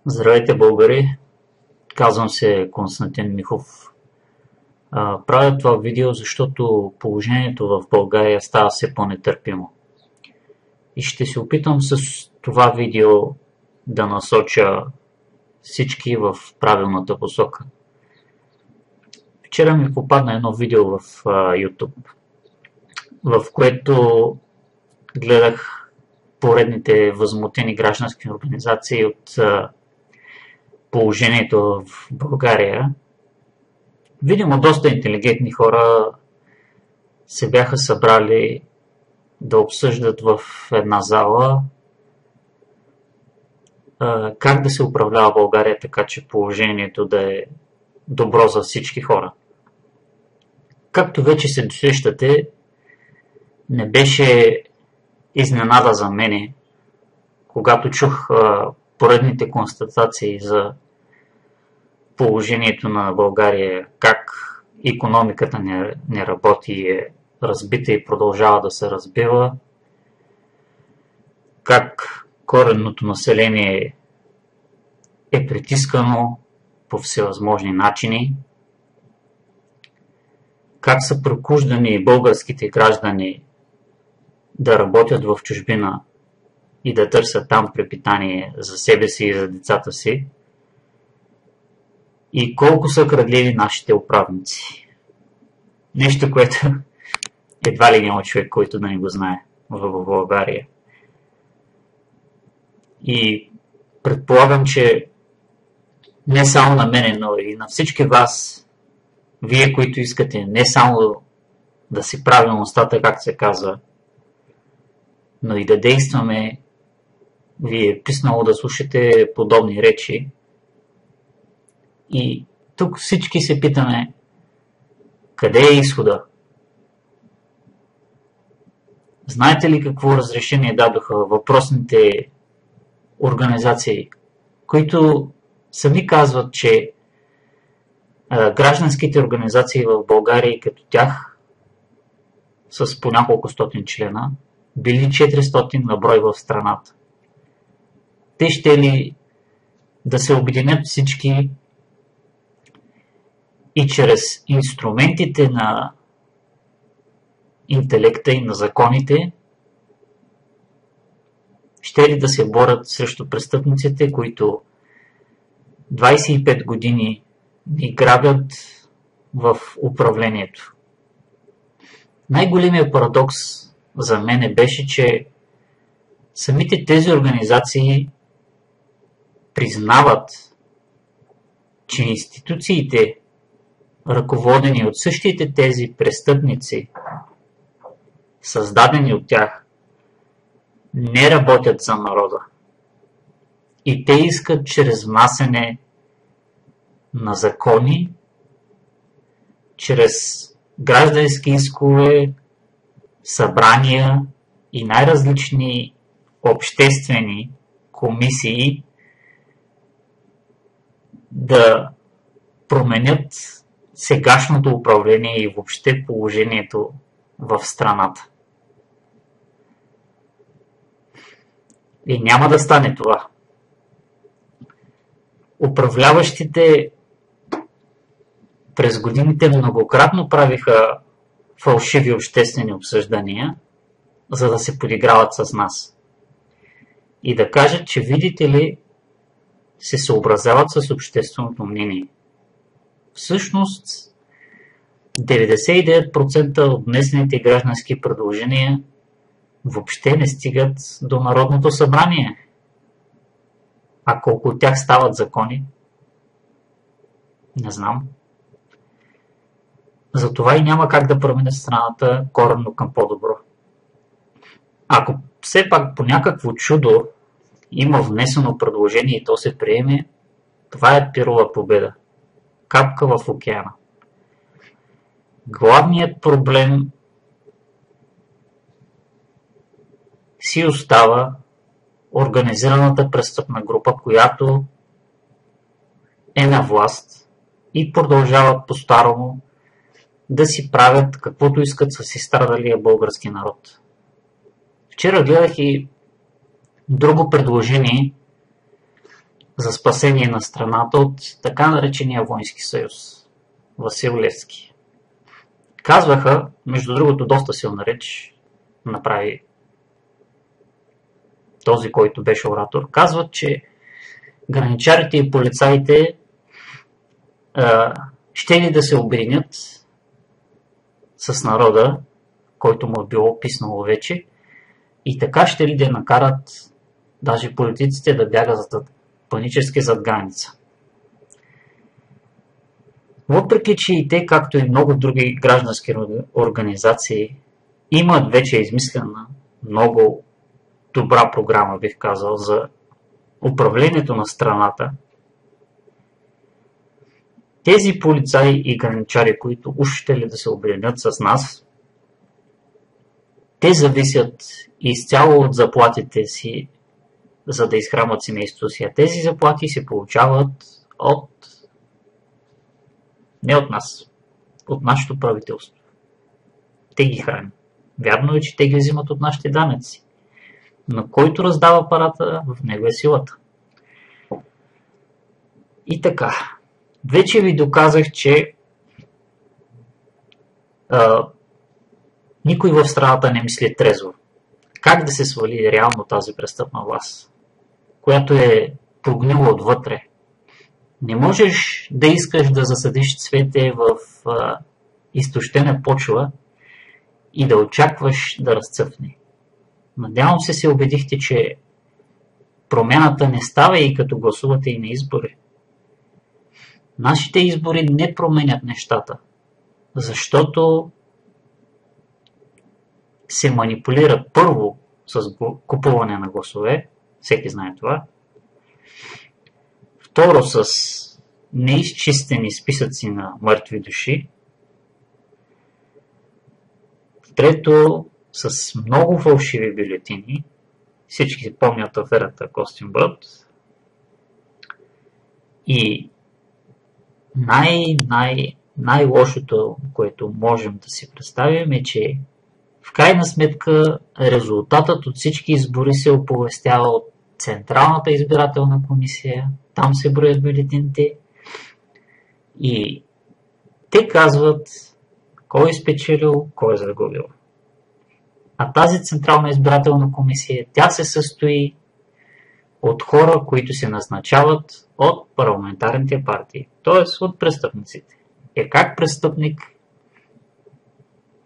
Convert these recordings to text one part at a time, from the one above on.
Здравейте, българи! Казвам се Константин Михов. Правя това видео, защото положението в България става все по-нетърпимо. И ще се опитам с това видео да насоча всички в правилната посока. Вчера ми попадна едно видео в YouTube, в което гледах поредните възмутени граждански организации от положението в България. Видимо, доста интелигентни хора се бяха събрали да обсъждат в една зала как да се управлява България така, че положението да е добро за всички хора. Както вече се досещате, не беше изненада за мене, когато чух поредните констатации за положението на България, как икономиката не работи и е разбита и продължава да се разбива, как коренното население е притискано по всевъзможни начини, как са прокуждани българските граждани да работят в чужбина и да търсят там препитание за себе си и за децата си, и колко са крадливи нашите управници. Нещо, което едва ли няма човек, който да не го знае в България. И предполагам, че не само на мене, но и на всички вас, вие, които искате не само да си правим устата, как се казва, но и да действаме, ви е писнало да слушате подобни речи. И тук всички се питаме, къде е изхода? Знаете ли какво разрешение дадоха въпросните организации, които сами казват, че гражданските организации в България като тях с по няколко стотин члена били 400 на брой в страната. Те ще ли да се обединят всички и чрез инструментите на интелекта и на законите ще ли да се борят срещу престъпниците, които 25 години ни грабят в управлението. Най-големият парадокс за мен беше, че самите тези организации признават, че институциите, ръководени от същите тези престъпници, създадени от тях, не работят за народа. И те искат чрез внасене на закони, чрез граждански искове, събрания и най-различни обществени комисии да променят сегашното управление и въобще положението в страната. И няма да стане това. Управляващите през годините многократно правиха фалшиви обществени обсъждания, за да се подиграват с нас. И да кажат, че видите ли, се съобразяват с общественото мнение. Всъщност, 99% от днесните граждански предложения въобще не стигат до Народното събрание. А колко от тях стават закони? Не знам. Затова и няма как да променя страната коренно към по-добро. Ако все пак по някакво чудо има внесено предложение и то се приеме, това е пирова победа. Капка в океана. Главният проблем си остава организираната престъпна група, която е на власт и продължават по-старому да си правят каквото искат с изстрадалия български народ. Вчера гледах и друго предложение, за спасение на страната от така наречения Воински съюз, Васил Левски. Казваха, между другото доста силна реч направи този, който беше оратор, казват, че граничарите и полицаите ще ли да се обединят с народа, който му е било писнало вече, и така ще ли да накарат даже политиците да бягат панически зад граница. Въпреки че и те, както и много други граждански организации, имат вече измислена много добра програма, бих казал, за управлението на страната, тези полицаи и граничари, които уж ще ли да се обединят с нас, те зависят изцяло от заплатите си, за да изхранват семейството си. А тези заплати се получават не от нас, от нашето правителство. Те ги хранят. Вярно е, че те ги взимат от нашите данъци. Но който раздава парата, в него е силата. И така. Вече ви доказах, че никой в страната не мисли трезво. Как да се свали реално тази престъпна власт, която е прогнила отвътре? Не можеш да искаш да засадиш цвете в изтощена почва и да очакваш да разцъфне. Надявам се убедихте, че промяната не става и като гласувате и на избори. Нашите избори не променят нещата, защото се манипулират първо с купуване на гласове, всеки знае това. Второ, с неизчистени списъци на мъртви души. Трето, с много фалшиви бюлетини. Всички помнят аферата Костинброд. И най-лошото, което можем да си представим, е, че в крайна сметка резултатът от всички избори се оповестява от Централната избирателна комисия. Там се броят бюлетините и те казват кой е спечелил, кой е загубил. А тази Централна избирателна комисия, тя се състои от хора, които се назначават от парламентарните партии, т.е. от престъпниците. Как престъпник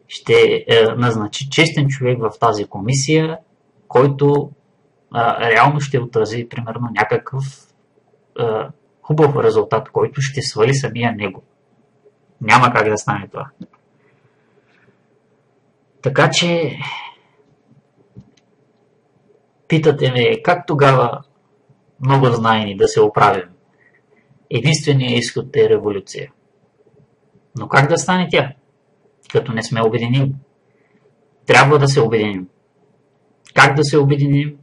ще назначи честен човек в тази комисия, който реално ще отрази примерно някакъв хубав резултат, който ще свали самия него. Няма как да стане това. Така че питате ме как тогава много знаени да се оправим. Единственият изход е революция. Но как да стане тя? Като не сме обединени. Трябва да се обединим. Как да се обединим?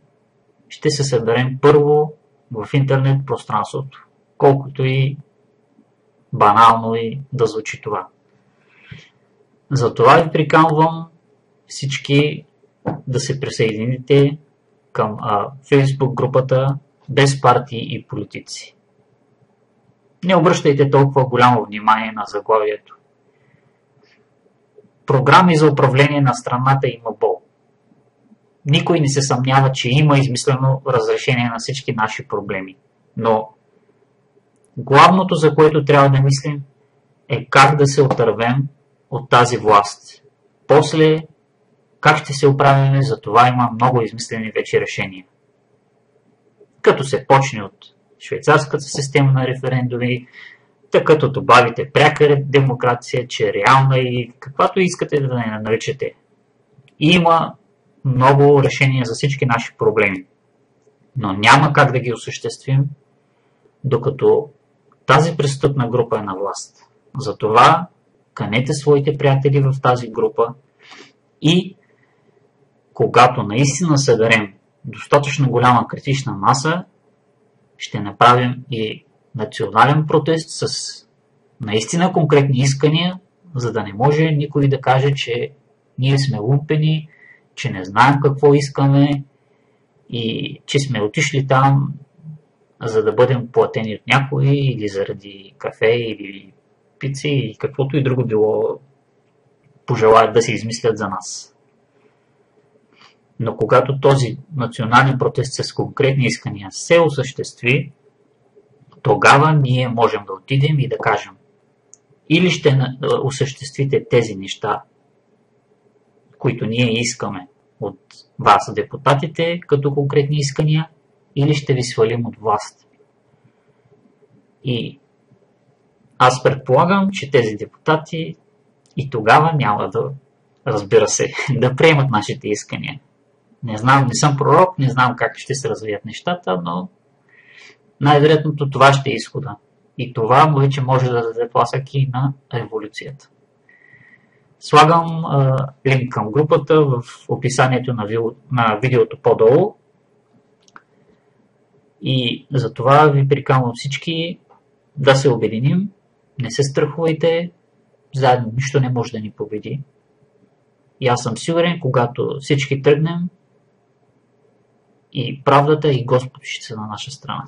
Ще се съберем първо в интернет пространството. Колкото и банално и да звучи това. Затова ви приканвам всички да се присъедините към Facebook групата Без партии и политици. Не обръщайте толкова голямо внимание на заглавието. Програми за управление на страната има бол. Никой не се съмнява, че има измислено разрешение на всички наши проблеми. Но главното, за което трябва да мислим, е как да се отървем от тази власт. После, как ще се оправим, за това има много измислени вече решения. Като се почне от швейцарската система на референдуми, така като добавите пряка демокрация, че е реална и каквато искате да не наричате. Има много решения за всички наши проблеми. Но няма как да ги осъществим, докато тази престъпна група е на власт. Затова канете своите приятели в тази група и когато наистина съберем достатъчно голяма критична маса, ще направим и национален протест с наистина конкретни искания, за да не може никой да каже, че ние сме лумпени, че не знаем какво искаме и че сме отишли там за да бъдем платени от някой или заради кафе или пици или каквото и друго било пожелаят да се измислят за нас. Но когато този национален протест с конкретни искания се осъществи, тогава ние можем да отидем и да кажем: или ще осъществите тези неща, които ние искаме от вас, депутатите, като конкретни искания, или ще ви свалим от власт. И аз предполагам, че тези депутати и тогава няма да, разбира се, да приемат нашите искания. Не знам, не съм пророк, не знам как ще се развият нещата, но най-вероятното това ще е изхода. И това вече може да даде тласък и на революцията. Слагам линк към групата в описанието на видеото по-долу. И за това ви приканвам всички да се обединим. Не се страхувайте, заедно нищо не може да ни победи. И аз съм сигурен, когато всички тръгнем, и правдата и Господ ще са на наша страна.